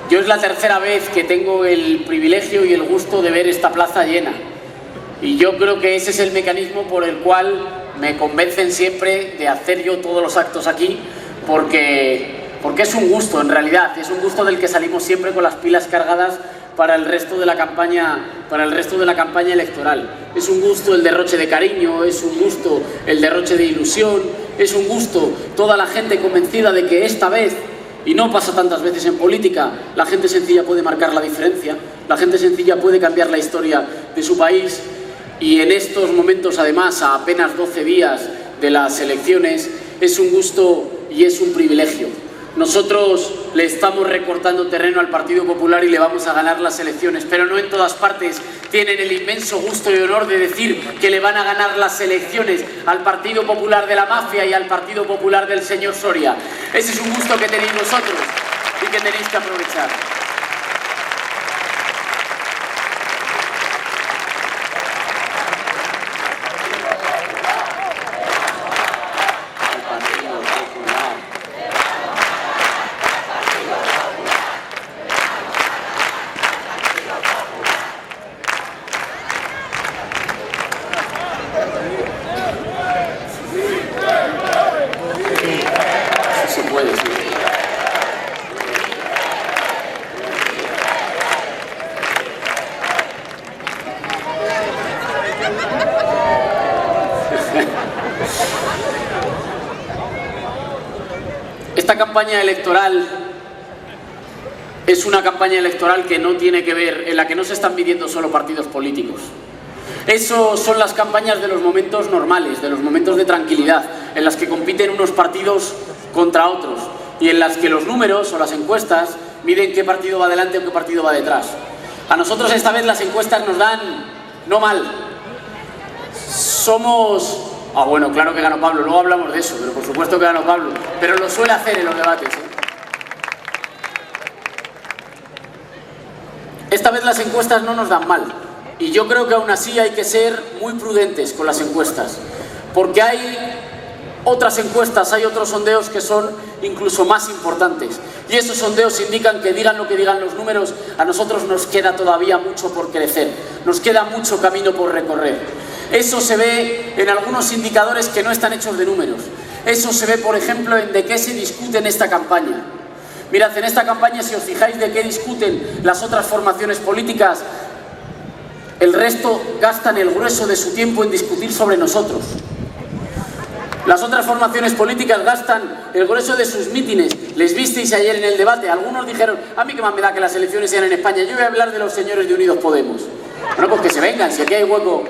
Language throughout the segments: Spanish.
Yo es la tercera vez que tengo el privilegio y el gusto de ver esta plaza llena. Y yo creo que ese es el mecanismo por el cual me convencen siempre de hacer yo todos los actos aquí, porque es un gusto, en realidad. Es un gusto del que salimos siempre con las pilas cargadas para el resto de la campaña electoral. Es un gusto el derroche de cariño, es un gusto el derroche de ilusión, es un gusto toda la gente convencida de que esta vez, y no pasa tantas veces en política, la gente sencilla puede marcar la diferencia, la gente sencilla puede cambiar la historia de su país, y en estos momentos, además, a apenas 12 días de las elecciones, es un gusto y es un privilegio. Nosotros le estamos recortando terreno al Partido Popular y le vamos a ganar las elecciones, pero no en todas partes tienen el inmenso gusto y honor de decir que le van a ganar las elecciones al Partido Popular de la mafia y al Partido Popular del señor Soria. Ese es un gusto que tenéis vosotros y que tenéis que aprovechar. Esta campaña electoral es una campaña electoral que no tiene que ver, en la que no se están midiendo solo partidos políticos. Eso son las campañas de los momentos normales, de los momentos de tranquilidad, en las que compiten unos partidos contra otros y en las que los números o las encuestas miden qué partido va adelante o qué partido va detrás. A nosotros esta vez las encuestas nos dan no mal. Somos... bueno, claro que ganó Pablo, luego hablamos de eso, pero por supuesto que ganó Pablo, pero lo suele hacer en los debates, ¿eh? Esta vez las encuestas no nos dan mal, y yo creo que aún así hay que ser muy prudentes con las encuestas, porque hay otras encuestas, hay otros sondeos que son incluso más importantes, y esos sondeos indican que digan lo que digan los números, a nosotros nos queda todavía mucho por crecer, nos queda mucho camino por recorrer. Eso se ve en algunos indicadores que no están hechos de números. Eso se ve, por ejemplo, en de qué se discute en esta campaña. Mirad, en esta campaña, si os fijáis de qué discuten las otras formaciones políticas, el resto gastan el grueso de su tiempo en discutir sobre nosotros. Las otras formaciones políticas gastan el grueso de sus mítines. Les visteis ayer en el debate. Algunos dijeron, a mí qué más me da que las elecciones sean en España. Yo voy a hablar de los señores de Unidos Podemos. Bueno, pues que se vengan, si aquí hay hueco.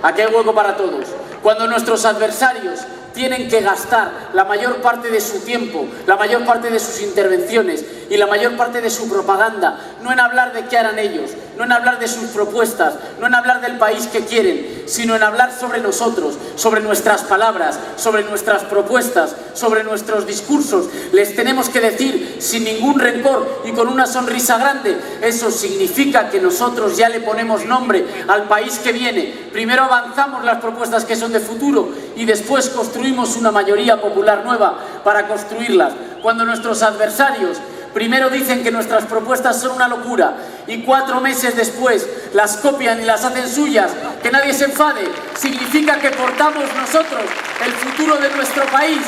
Aquí hay hueco para todos. Cuando nuestros adversarios tienen que gastar la mayor parte de su tiempo, la mayor parte de sus intervenciones y la mayor parte de su propaganda, no en hablar de qué harán ellos, no en hablar de sus propuestas, no en hablar del país que quieren, sino en hablar sobre nosotros, sobre nuestras palabras, sobre nuestras propuestas, sobre nuestros discursos. Les tenemos que decir sin ningún rencor y con una sonrisa grande, eso significa que nosotros ya le ponemos nombre al país que viene. Primero avanzamos las propuestas que son de futuro y después construimos una mayoría popular nueva para construirlas. Cuando nuestros adversarios primero dicen que nuestras propuestas son una locura y 4 meses después las copian y las hacen suyas, que nadie se enfade, significa que portamos nosotros el futuro de nuestro país.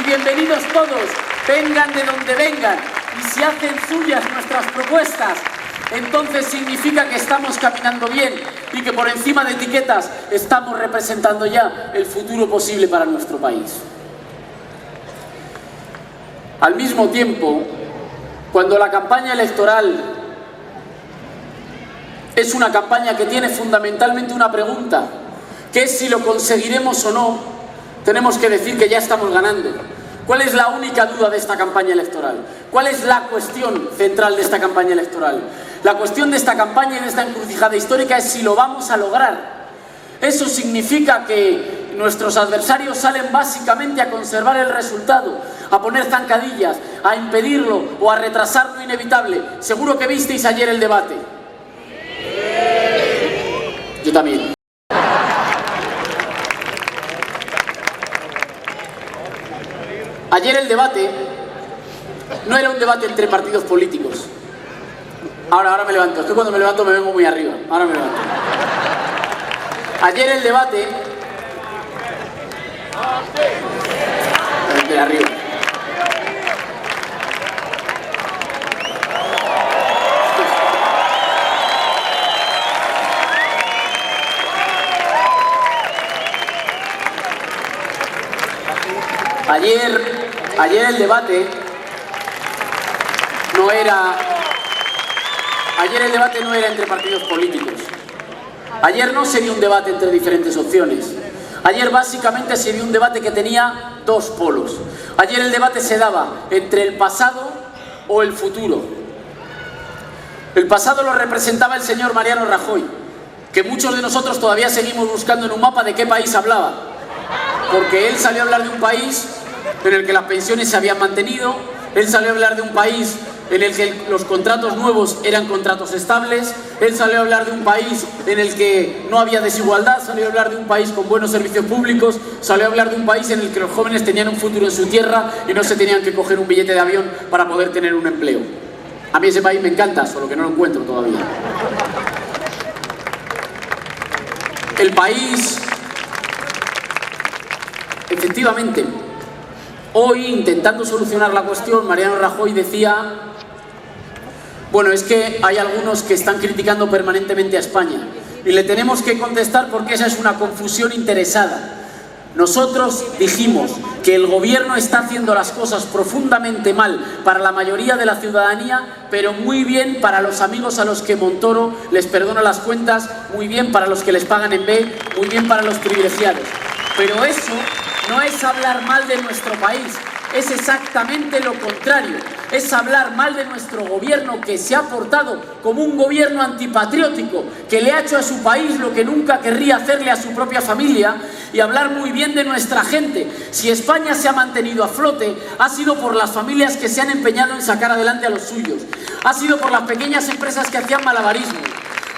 Y bienvenidos todos, vengan de donde vengan, y si hacen suyas nuestras propuestas, entonces significa que estamos caminando bien y que por encima de etiquetas estamos representando ya el futuro posible para nuestro país. Al mismo tiempo, cuando la campaña electoral es una campaña que tiene fundamentalmente una pregunta, que es si lo conseguiremos o no, tenemos que decir que ya estamos ganando. ¿Cuál es la única duda de esta campaña electoral? ¿Cuál es la cuestión central de esta campaña electoral? La cuestión de esta campaña y de esta encrucijada histórica es si lo vamos a lograr. Eso significa que nuestros adversarios salen básicamente a conservar el resultado, a poner zancadillas, a impedirlo o a retrasar lo inevitable. Seguro que visteis ayer el debate. Yo también. Ayer el debate no era un debate entre partidos políticos. Ahora me levanto. Es que cuando me levanto me vengo muy arriba. Ahora me levanto. Ayer el debate... De arriba. Ayer el debate no era... Ayer el debate no era entre partidos políticos. Ayer no se dio un debate entre diferentes opciones. Ayer básicamente se dio un debate que tenía dos polos. Ayer el debate se daba entre el pasado o el futuro. El pasado lo representaba el señor Mariano Rajoy, que muchos de nosotros todavía seguimos buscando en un mapa de qué país hablaba. Porque él salió a hablar de un país en el que las pensiones se habían mantenido, él salió a hablar de un país en el que los contratos nuevos eran contratos estables, él salió a hablar de un país en el que no había desigualdad, salió a hablar de un país con buenos servicios públicos, salió a hablar de un país en el que los jóvenes tenían un futuro en su tierra y no se tenían que coger un billete de avión para poder tener un empleo. A mí ese país me encanta, solo que no lo encuentro todavía. El país... Efectivamente, hoy, intentando solucionar la cuestión, Mariano Rajoy decía: bueno, es que hay algunos que están criticando permanentemente a España y le tenemos que contestar porque esa es una confusión interesada. Nosotros dijimos que el gobierno está haciendo las cosas profundamente mal para la mayoría de la ciudadanía, pero muy bien para los amigos a los que Montoro les perdona las cuentas, muy bien para los que les pagan en B, muy bien para los privilegiados. Pero eso no es hablar mal de nuestro país, es exactamente lo contrario. Es hablar mal de nuestro gobierno, que se ha portado como un gobierno antipatriótico, que le ha hecho a su país lo que nunca querría hacerle a su propia familia, y hablar muy bien de nuestra gente. Si España se ha mantenido a flote, ha sido por las familias que se han empeñado en sacar adelante a los suyos, ha sido por las pequeñas empresas que hacían malabarismo,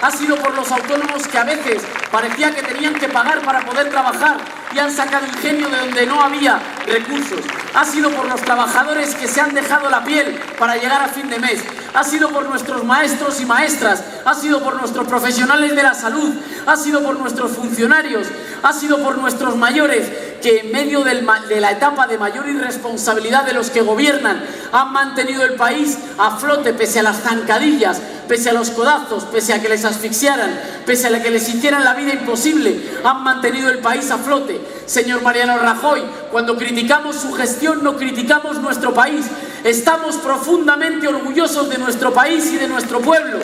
ha sido por los autónomos que a veces parecía que tenían que pagar para poder trabajar y han sacado ingenio de donde no había recursos. Ha sido por los trabajadores que se han dejado la piel para llegar a fin de mes. Ha sido por nuestros maestros y maestras, ha sido por nuestros profesionales de la salud, ha sido por nuestros funcionarios, ha sido por nuestros mayores, que en medio de la etapa de mayor irresponsabilidad de los que gobiernan han mantenido el país a flote pese a las zancadillas, pese a los codazos, pese a que les asfixiaran, pese a que les hicieran la vida imposible, han mantenido el país a flote. Señor Mariano Rajoy, cuando criticamos su gestión no criticamos nuestro país. Estamos profundamente orgullosos de nuestro país y de nuestro pueblo,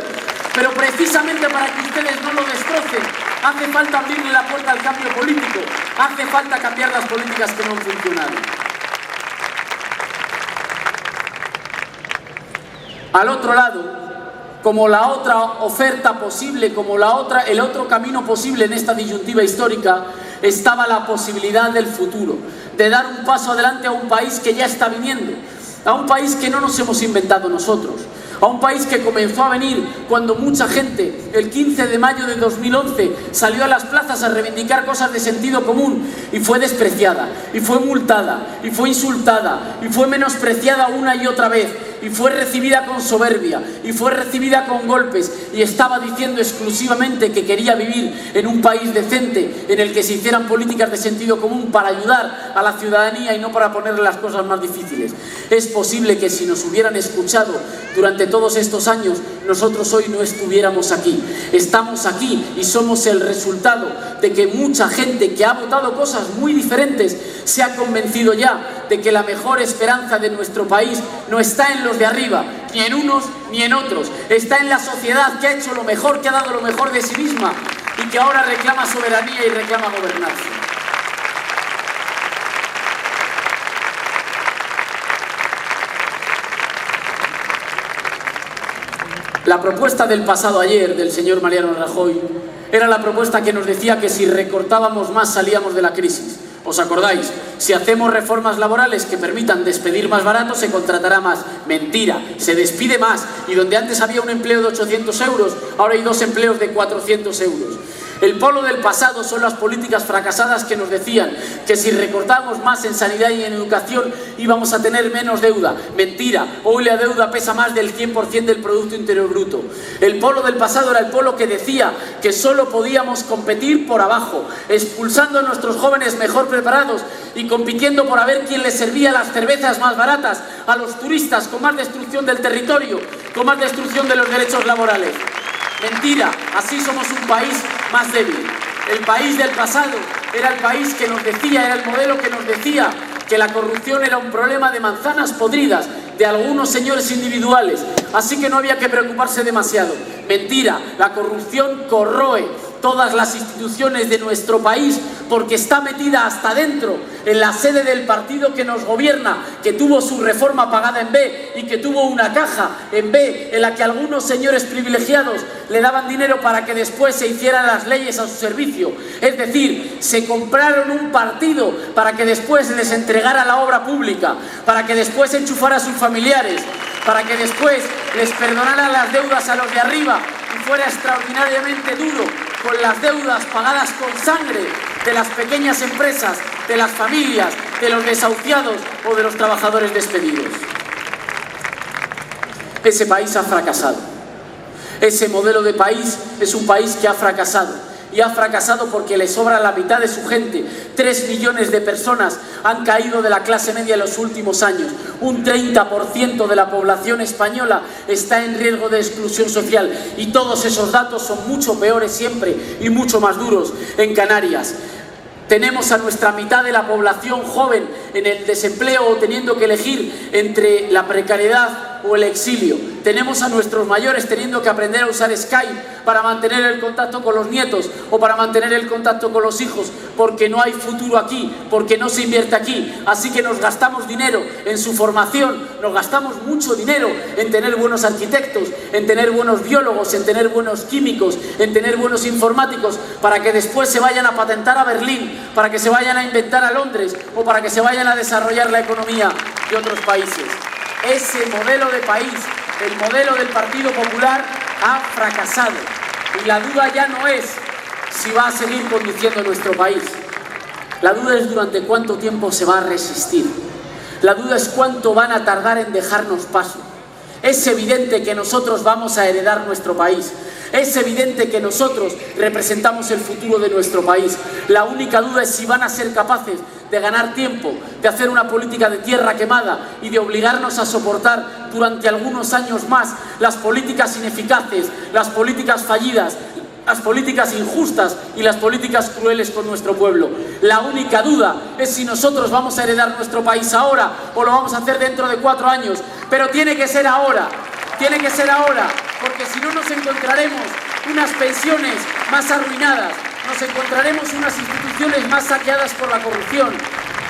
pero precisamente para que ustedes no lo destrocen, hace falta abrirle la puerta al cambio político, hace falta cambiar las políticas que no han funcionado. Al otro lado, como la otra oferta posible, como el otro camino posible en esta disyuntiva histórica, estaba la posibilidad del futuro, de dar un paso adelante a un país que ya está viniendo, a un país que no nos hemos inventado nosotros, a un país que comenzó a venir cuando mucha gente, el 15 de mayo de 2011, salió a las plazas a reivindicar cosas de sentido común y fue despreciada, y fue multada, y fue insultada, y fue menospreciada una y otra vez, y fue recibida con soberbia, y fue recibida con golpes, y estaba diciendo exclusivamente que quería vivir en un país decente, en el que se hicieran políticas de sentido común para ayudar a la ciudadanía y no para ponerle las cosas más difíciles. Es posible que si nos hubieran escuchado durante todos estos años, nosotros hoy no estuviéramos aquí. Estamos aquí y somos el resultado de que mucha gente que ha votado cosas muy diferentes se ha convencido ya de que la mejor esperanza de nuestro país no está en los de arriba, ni en unos ni en otros, está en la sociedad que ha hecho lo mejor, que ha dado lo mejor de sí misma y que ahora reclama soberanía y reclama gobernarse. La propuesta del pasado ayer del señor Mariano Rajoy era la propuesta que nos decía que si recortábamos más salíamos de la crisis. ¿Os acordáis? Si hacemos reformas laborales que permitan despedir más barato, se contratará más. Mentira, se despide más. Y donde antes había un empleo de 800 euros, ahora hay 2 empleos de 400 euros. El polo del pasado son las políticas fracasadas que nos decían que si recortamos más en sanidad y en educación íbamos a tener menos deuda. Mentira, hoy la deuda pesa más del 100% del Producto Interior Bruto. El polo del pasado era el polo que decía que solo podíamos competir por abajo, expulsando a nuestros jóvenes mejor preparados y compitiendo por a ver quién les servía las cervezas más baratas a los turistas, con más destrucción del territorio, con más destrucción de los derechos laborales. Mentira, así somos un país más débil. El país del pasado era el país que nos decía, era el modelo que nos decía que la corrupción era un problema de manzanas podridas de algunos señores individuales, así que no había que preocuparse demasiado. Mentira, la corrupción corroe todas las instituciones de nuestro país porque está metida hasta dentro, en la sede del partido que nos gobierna, que tuvo su reforma pagada en B y que tuvo una caja en B en la que algunos señores privilegiados le daban dinero para que después se hicieran las leyes a su servicio. Es decir, se compraron un partido para que después les entregara la obra pública, para que después enchufara a sus familiares, para que después les perdonara las deudas a los de arriba y fuera extraordinariamente duro con las deudas pagadas con sangre de las pequeñas empresas, de las familias, de los desahuciados o de los trabajadores despedidos. Ese país ha fracasado. Ese modelo de país es un país que ha fracasado. Y ha fracasado porque le sobra la mitad de su gente. 3 millones de personas han caído de la clase media en los últimos años. Un 30% de la población española está en riesgo de exclusión social. Y todos esos datos son mucho peores siempre y mucho más duros en Canarias. Tenemos a nuestra mitad de la población joven en el desempleo o teniendo que elegir entre la precariedad o el exilio. Tenemos a nuestros mayores teniendo que aprender a usar Skype para mantener el contacto con los nietos o para mantener el contacto con los hijos, porque no hay futuro aquí, porque no se invierte aquí. Así que nos gastamos dinero en su formación, nos gastamos mucho dinero en tener buenos arquitectos, en tener buenos biólogos, en tener buenos químicos, en tener buenos informáticos, para que después se vayan a patentar a Berlín, para que se vayan a inventar a Londres o para que se vayan a desarrollar la economía de otros países. Ese modelo de país, el modelo del Partido Popular, ha fracasado. Y la duda ya no es si va a seguir conduciendo nuestro país. La duda es durante cuánto tiempo se va a resistir. La duda es cuánto van a tardar en dejarnos paso. Es evidente que nosotros vamos a heredar nuestro país. Es evidente que nosotros representamos el futuro de nuestro país. La única duda es si van a ser capaces de ganar tiempo, de hacer una política de tierra quemada y de obligarnos a soportar durante algunos años más las políticas ineficaces, las políticas fallidas, las políticas injustas y las políticas crueles con nuestro pueblo. La única duda es si nosotros vamos a heredar nuestro país ahora o lo vamos a hacer dentro de 4 años. Pero tiene que ser ahora, porque si no nos encontraremos unas pensiones más arruinadas, nos encontraremos unas instituciones más saqueadas por la corrupción,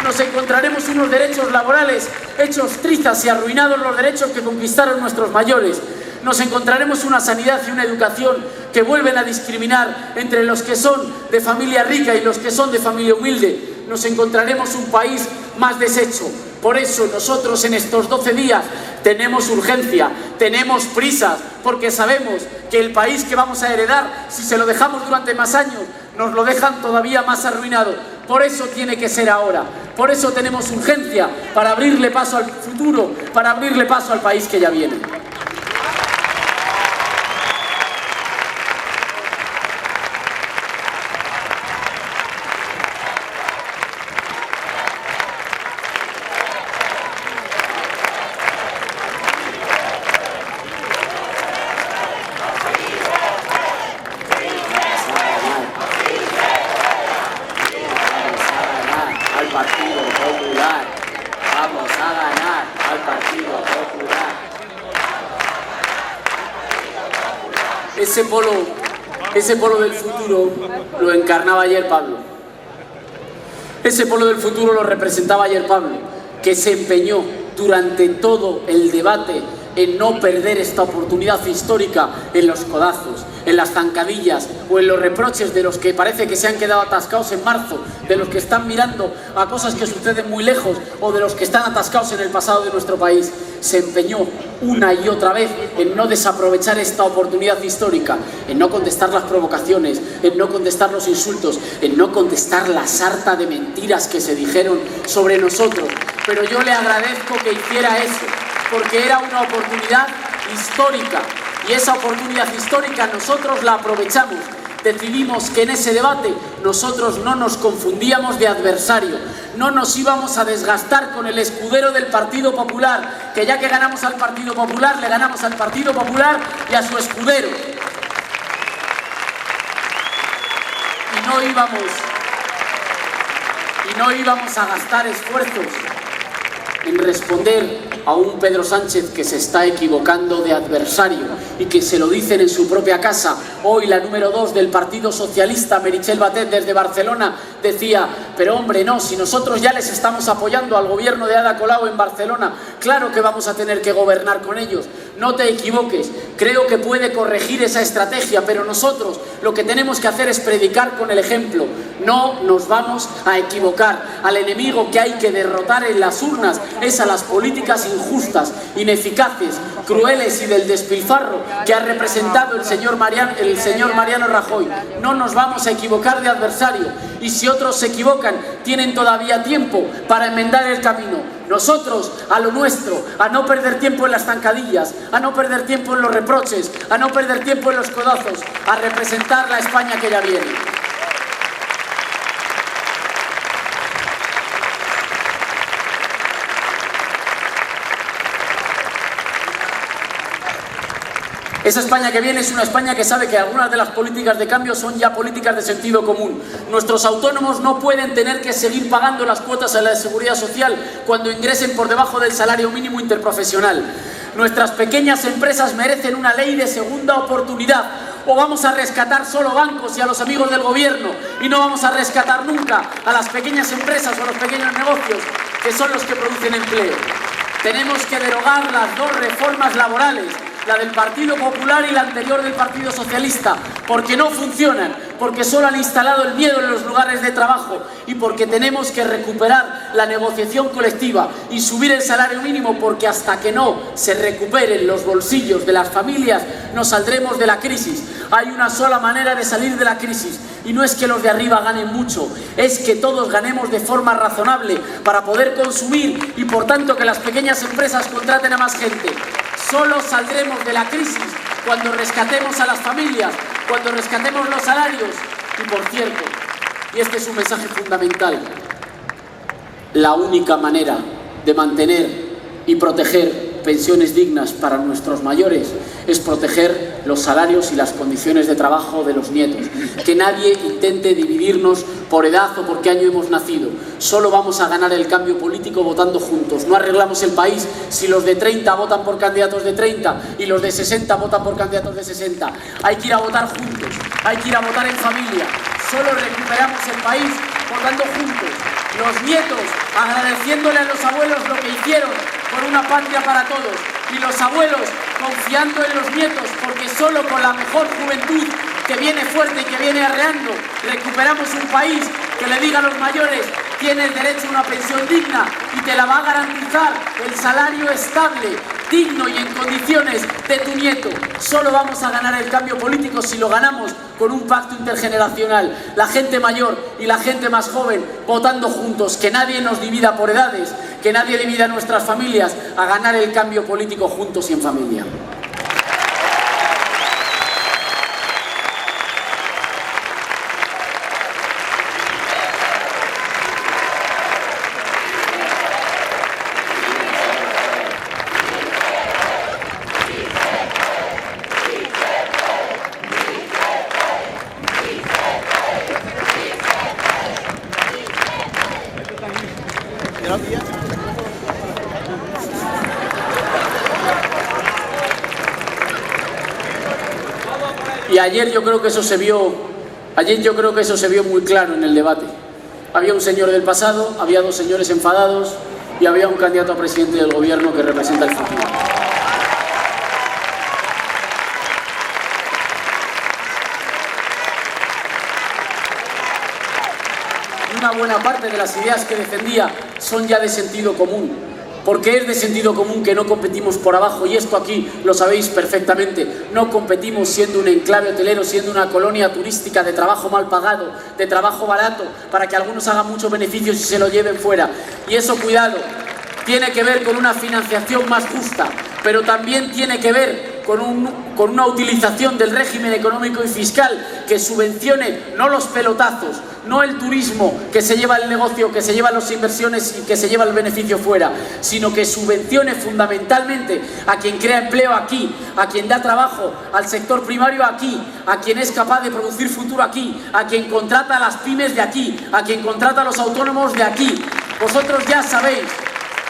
nos encontraremos unos derechos laborales hechos trizas y arruinados los derechos que conquistaron nuestros mayores. Nos encontraremos una sanidad y una educación que vuelven a discriminar entre los que son de familia rica y los que son de familia humilde. Nos encontraremos un país más deshecho. Por eso nosotros en estos 12 días tenemos urgencia, tenemos prisas, porque sabemos que el país que vamos a heredar, si se lo dejamos durante más años, nos lo dejan todavía más arruinado. Por eso tiene que ser ahora. Por eso tenemos urgencia para abrirle paso al futuro, para abrirle paso al país que ya viene. Partido Popular, vamos a ganar al Partido Popular. Ese polo del futuro lo encarnaba ayer Pablo. Ese polo del futuro lo representaba ayer Pablo, que se empeñó durante todo el debate en no perder esta oportunidad histórica en los codazos, en las zancadillas o en los reproches de los que parece que se han quedado atascados en marzo, de los que están mirando a cosas que suceden muy lejos o de los que están atascados en el pasado de nuestro país. Se empeñó una y otra vez en no desaprovechar esta oportunidad histórica, en no contestar las provocaciones, en no contestar los insultos, en no contestar la sarta de mentiras que se dijeron sobre nosotros. Pero yo le agradezco que hiciera eso, porque era una oportunidad histórica, y esa oportunidad histórica nosotros la aprovechamos. Decidimos que en ese debate nosotros no nos confundíamos de adversario, no nos íbamos a desgastar con el escudero del Partido Popular, que ya que ganamos al Partido Popular, le ganamos al Partido Popular y a su escudero. Y no íbamos a gastar esfuerzos en responder a un Pedro Sánchez que se está equivocando de adversario y que se lo dicen en su propia casa. Hoy la número 2 del Partido Socialista, Meritxell Batet, desde Barcelona, decía: pero hombre, no, si nosotros ya les estamos apoyando al gobierno de Ada Colau en Barcelona, claro que vamos a tener que gobernar con ellos. No te equivoques, creo que puede corregir esa estrategia, pero nosotros lo que tenemos que hacer es predicar con el ejemplo. No nos vamos a equivocar. Al enemigo que hay que derrotar en las urnas es a las políticas injustas, ineficaces, crueles y del despilfarro que ha representado el señor Mariano Rajoy. No nos vamos a equivocar de adversario, y si otros se equivocan, tienen todavía tiempo para enmendar el camino. Nosotros a lo nuestro, a no perder tiempo en las zancadillas, a no perder tiempo en los reproches, a no perder tiempo en los codazos, a representar la España que ya viene. Esa España que viene es una España que sabe que algunas de las políticas de cambio son ya políticas de sentido común. Nuestros autónomos no pueden tener que seguir pagando las cuotas a la seguridad social cuando ingresen por debajo del salario mínimo interprofesional. Nuestras pequeñas empresas merecen una ley de segunda oportunidad. O vamos a rescatar solo bancos y a los amigos del gobierno, y no vamos a rescatar nunca a las pequeñas empresas o a los pequeños negocios, que son los que producen empleo. Tenemos que derogar las dos reformas laborales, la del Partido Popular y la anterior del Partido Socialista, porque no funcionan, porque solo han instalado el miedo en los lugares de trabajo, y porque tenemos que recuperar la negociación colectiva y subir el salario mínimo, porque hasta que no se recuperen los bolsillos de las familias no saldremos de la crisis. Hay una sola manera de salir de la crisis, y no es que los de arriba ganen mucho, es que todos ganemos de forma razonable para poder consumir y por tanto que las pequeñas empresas contraten a más gente. Solo saldremos de la crisis cuando rescatemos a las familias, cuando rescatemos los salarios. Y por cierto, y este es un mensaje fundamental, la única manera de mantener y proteger pensiones dignas para nuestros mayores es proteger los salarios y las condiciones de trabajo de los nietos. Que nadie intente dividirnos por edad o por qué año hemos nacido. Solo vamos a ganar el cambio político votando juntos. No arreglamos el país si los de 30 votan por candidatos de 30 y los de 60 votan por candidatos de 60. Hay que ir a votar juntos, hay que ir a votar en familia. Solo recuperamos el país votando juntos. Los nietos agradeciéndole a los abuelos lo que hicieron por una patria para todos, y los abuelos confiando en los nietos, porque solo con la mejor juventud que viene fuerte y que viene arreando recuperamos un país que le diga a los mayores: tienes derecho a una pensión digna y te la va a garantizar el salario estable, digno y en condiciones de tu nieto. Solo vamos a ganar el cambio político si lo ganamos con un pacto intergeneracional, la gente mayor y la gente más joven votando juntos, que nadie nos divida por edades, que nadie divida a nuestras familias, a ganar el cambio político juntos y en familia. Y ayer yo creo que eso se vio muy claro en el debate. Había un señor del pasado, había dos señores enfadados y había un candidato a presidente del gobierno que representa el futuro. una buena parte de las ideas que defendía son ya de sentido común. Porque es de sentido común que no competimos por abajo, y esto aquí lo sabéis perfectamente. No competimos siendo un enclave hotelero, siendo una colonia turística de trabajo mal pagado, de trabajo barato, para que algunos hagan muchos beneficios y se lo lleven fuera. Y eso, cuidado, tiene que ver con una financiación más justa, pero también tiene que ver con una utilización del régimen económico y fiscal que subvencione no los pelotazos, no el turismo que se lleva el negocio, que se llevan las inversiones y que se lleva el beneficio fuera, sino que subvencione fundamentalmente a quien crea empleo aquí, a quien da trabajo al sector primario aquí, a quien es capaz de producir futuro aquí, a quien contrata a las pymes de aquí, a quien contrata a los autónomos de aquí. Vosotros ya sabéis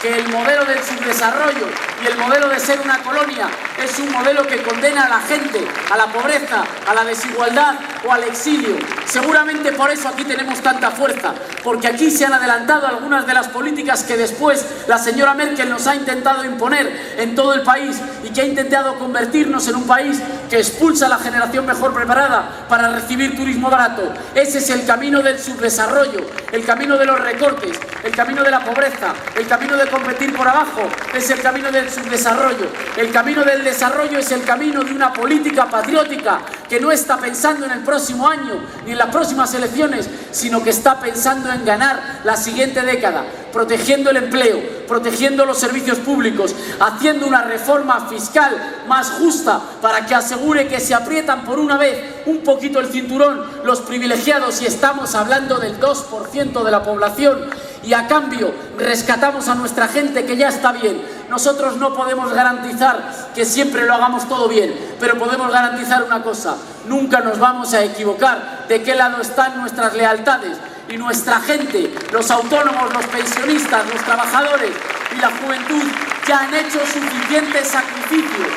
que el modelo del subdesarrollo y el modelo de ser una colonia es un modelo que condena a la gente a la pobreza, a la desigualdad o al exilio. Seguramente por eso aquí tenemos tanta fuerza, porque aquí se han adelantado algunas de las políticas que después la señora Merkel nos ha intentado imponer en todo el país y que ha intentado convertirnos en un país que expulsa a la generación mejor preparada para recibir turismo barato. Ese es el camino del subdesarrollo, el camino de los recortes, el camino de la pobreza, el camino de competir por abajo, es el camino del subdesarrollo. El camino del desarrollo es el camino de una política patriótica que no está pensando en el próximo año ni en las próximas elecciones, sino que está pensando en ganar la siguiente década, protegiendo el empleo, protegiendo los servicios públicos, haciendo una reforma fiscal más justa para que asegure que se aprietan por una vez un poquito el cinturón los privilegiados, y estamos hablando del 2% de la población, y a cambio rescatamos a nuestra gente que ya está bien. Nosotros no podemos garantizar que siempre lo hagamos todo bien, pero podemos garantizar una cosa: nunca nos vamos a equivocar de qué lado están nuestras lealtades. Y nuestra gente, los autónomos, los pensionistas, los trabajadores y la juventud ya han hecho suficientes sacrificios.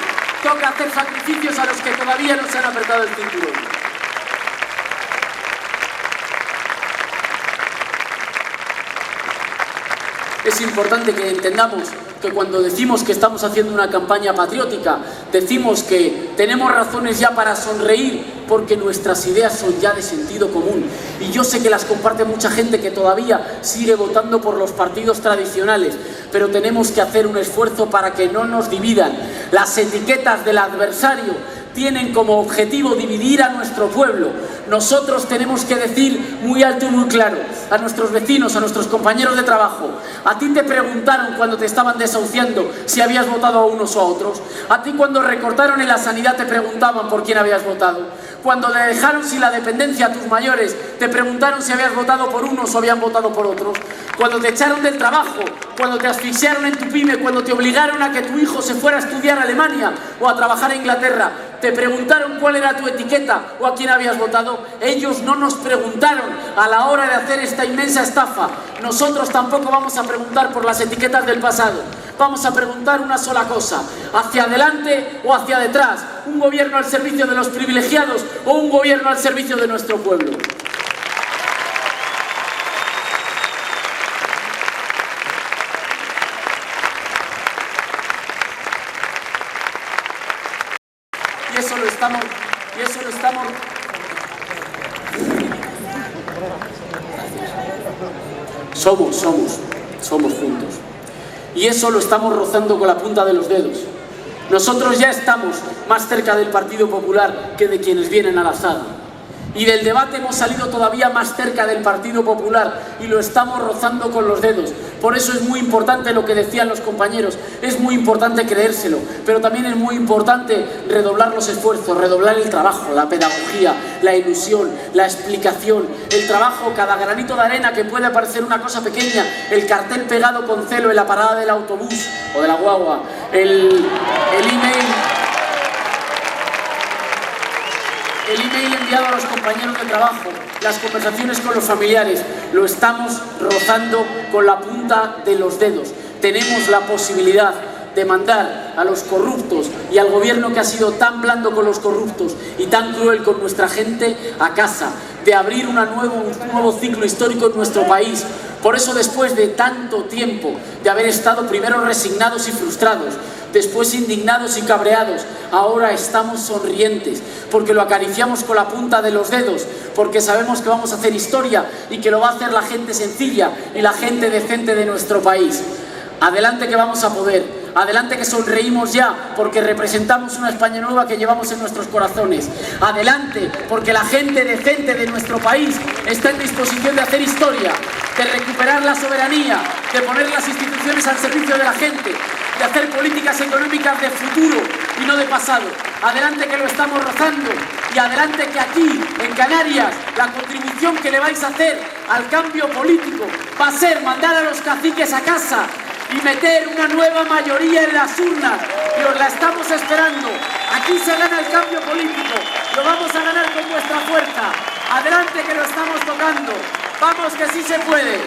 Toca hacer sacrificios a los que todavía no se han apretado el cinturón. Es importante que entendamos que cuando decimos que estamos haciendo una campaña patriótica, decimos que tenemos razones ya para sonreír, porque nuestras ideas son ya de sentido común. Y yo sé que las comparte mucha gente que todavía sigue votando por los partidos tradicionales, pero tenemos que hacer un esfuerzo para que no nos dividan. Las etiquetas del adversario tienen como objetivo dividir a nuestro pueblo. Nosotros tenemos que decir muy alto y muy claro a nuestros vecinos, a nuestros compañeros de trabajo: a ti te preguntaron cuando te estaban desahuciando si habías votado a unos o a otros. A ti cuando recortaron en la sanidad te preguntaban por quién habías votado. Cuando le dejaron sin la dependencia a tus mayores te preguntaron si habías votado por unos o habían votado por otros. Cuando te echaron del trabajo, cuando te asfixiaron en tu pyme, cuando te obligaron a que tu hijo se fuera a estudiar a Alemania o a trabajar a Inglaterra, te preguntaron cuál era tu etiqueta o a quién habías votado. Ellos no nos preguntaron a la hora de hacer esta inmensa estafa. Nosotros tampoco vamos a preguntar por las etiquetas del pasado. Vamos a preguntar una sola cosa: ¿hacia adelante o hacia detrás? ¿Un gobierno al servicio de los privilegiados o un gobierno al servicio de nuestro pueblo? Y eso lo estamos somos juntos. Y eso lo estamos rozando con la punta de los dedos. Nosotros ya estamos más cerca del Partido Popular que de quienes vienen a la sala. Y del debate hemos salido todavía más cerca del Partido Popular y lo estamos rozando con los dedos. Por eso es muy importante lo que decían los compañeros, es muy importante creérselo, pero también es muy importante redoblar los esfuerzos, redoblar el trabajo, la pedagogía, la ilusión, la explicación, el trabajo, cada granito de arena que puede parecer una cosa pequeña, el cartel pegado con celo en la parada del autobús o de la guagua, el email enviado a los compañeros de trabajo, las conversaciones con los familiares, lo estamos rozando con la punta de los dedos. Tenemos la posibilidad de mandar a los corruptos y al gobierno que ha sido tan blando con los corruptos y tan cruel con nuestra gente a casa, de abrir un nuevo ciclo histórico en nuestro país, Por eso, después de tanto tiempo de haber estado primero resignados y frustrados, después indignados y cabreados, ahora estamos sonrientes, porque lo acariciamos con la punta de los dedos, porque sabemos que vamos a hacer historia y que lo va a hacer la gente sencilla y la gente decente de nuestro país. Adelante, que vamos a poder. Adelante, que sonreímos ya, porque representamos una España nueva que llevamos en nuestros corazones. Adelante, porque la gente decente de nuestro país está en disposición de hacer historia, de recuperar la soberanía, de poner las instituciones al servicio de la gente, de hacer políticas económicas de futuro y no de pasado. Adelante, que lo estamos rozando, y adelante, que aquí, en Canarias, la contribución que le vais a hacer al cambio político va a ser mandar a los caciques a casa y meter una nueva mayoría en las urnas, y os la estamos esperando. Aquí se gana el cambio político, lo vamos a ganar con vuestra fuerza. Adelante, que lo estamos tocando. Vamos, que sí se puede.